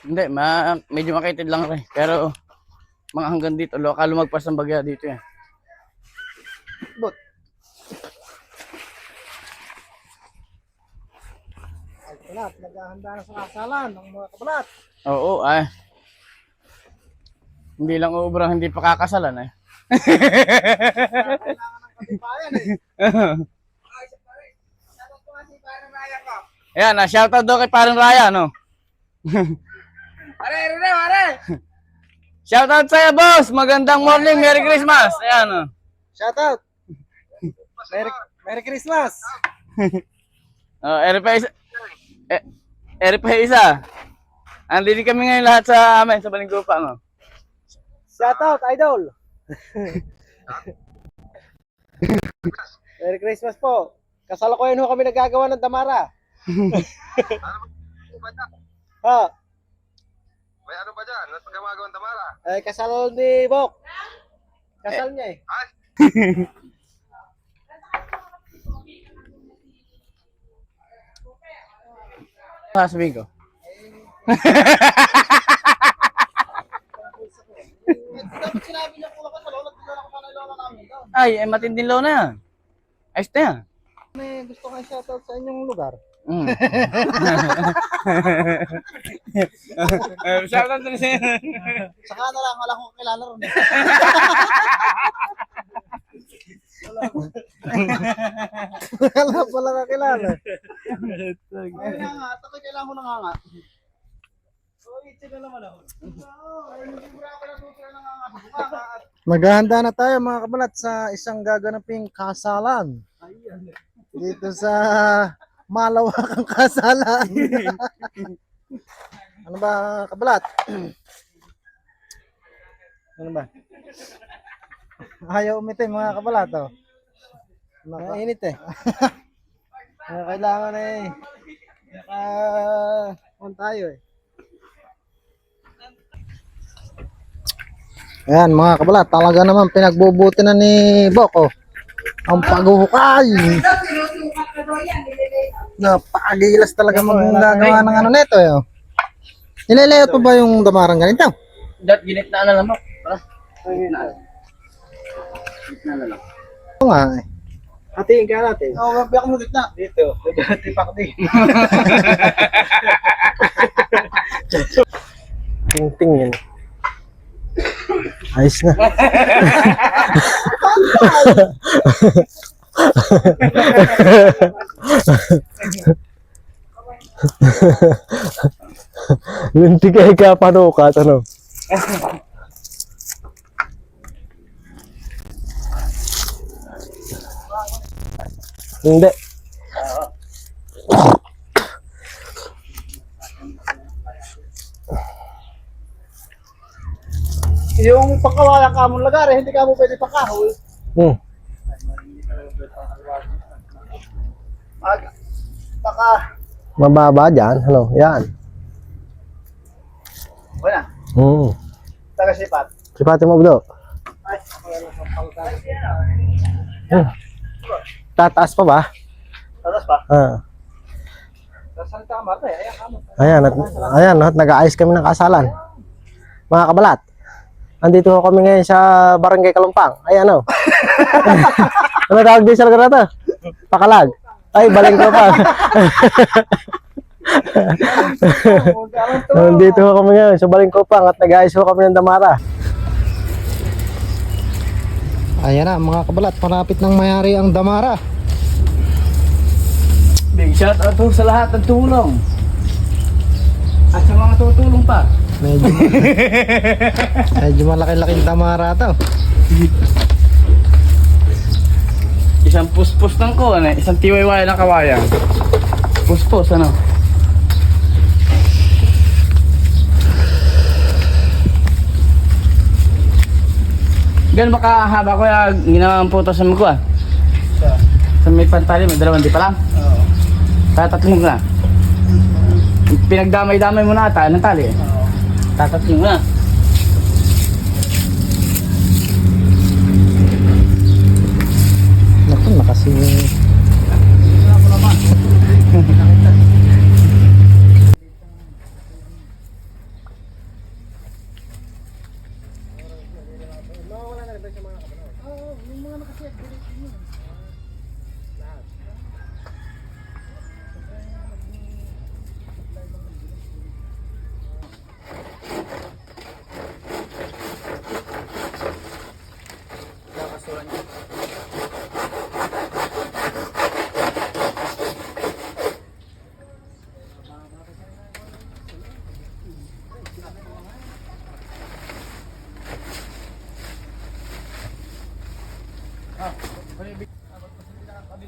Hindi, medyo makitid lang rin. Pero mga hanggang dito, lokal lumagpas ng bagya dito yan. But ay kabalat, naghahanda na sa kasalan ng mga kabalat. Oo, ay. Hindi lang ubrang hindi pa kakasalan eh. Kailangan ng katibayan eh. Ayan, shoutout daw kay Parang Raya, no? Are! Shoutout sa'yo, boss! Magandang morning, Merry Christmas! Ayan, no? Shout out. Merry Christmas. Eri pa isa. Eri pa isa. Andito kami ngayon lahat sa amin, sa Balinggupa, no? Shout out, idol. Merry Christmas po. Kasalukuyan ho kami nagagawa ng damara. Ha? May ano ba dyan? Ano pa gumagawa ng tamara? Ay, kasal ni Bok. Kasal niya eh. Sasabihin ko. Dapat sinabi niya kung kasal, nagdala ko pa ng lola namin doon. Ay, matinding low na yan. Ayos na yan. May gusto kong shout out sa inyong lugar. Mm. Shoutout na siya. Saka na lang, wala kong kilala ron eh. Wala pala kakilala. Ay nga nga, tapos kailangan ko nanganga. Maghahanda na tayo mga kabalat sa isang gaganaping kasalan. Dito sa malawakang kasalan. Ano ba kabalat? Ano ba? Ayaw umitin mga kabalat oh. Mainit eh. Kailangan eh. Tayo eh. Ayan mga kabalat, talaga naman pinagbubuti na ni Boko. Ang paghuhukay. Napakagilas talaga magagawa ng ano nito eh. Nilalayout pa ba yung damarang ganito? Ginit na lang mo. Ginit na lang. Oo nga eh. Hatiin ka natin. Oo, biyak mo gitna. Dito. Tipak din. Ting-ting yan. Ayos na. Linti kay ka panukat ano? Hindi. Yung pagkawala ka mong lugar, hindi ka mo pwede pakahoy. Baka mababa dyan, ano, yan. Wala. Taga-sipat. Sipatin mo ba? Ay, tataas pa ba? Tataas pa? Sasalita ka Marta eh. Ayan, nag-aayos kami ng kasalan. Mga kabalat. Andito kami ngayon sa Barangay Kalumpang. Ayan o. Ano tawag din sa lugar na to? Pakalag. Ay, Balinggupa. Nandito kami ngayon sa Balinggupa at nag-aayos kami ng damara. Ayan na mga kabalat, malapit nang mayari ang damara. Big shout out to sa lahat ng tulong. At sa mga tutulong pa. Medyo malaki-laking damara to. Isang puspos ng ko, ano, isang tiwayway ng kawayan. Puspos, ano? Ganun ba kahaba ko yung ginawang puto sa mga ko ah? Sa may pantali, may dalawang di pa lang? Oo. Tatatlong na. Pinagdamay-damay mo na ata, anong tali eh? Oo. Tatatlong na. Naku, nakasi...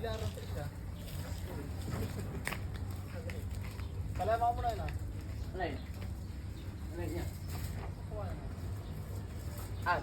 Bilaran pa siya. Kalama mo na yun ah. Ano yun? Ano yun niya? Ah,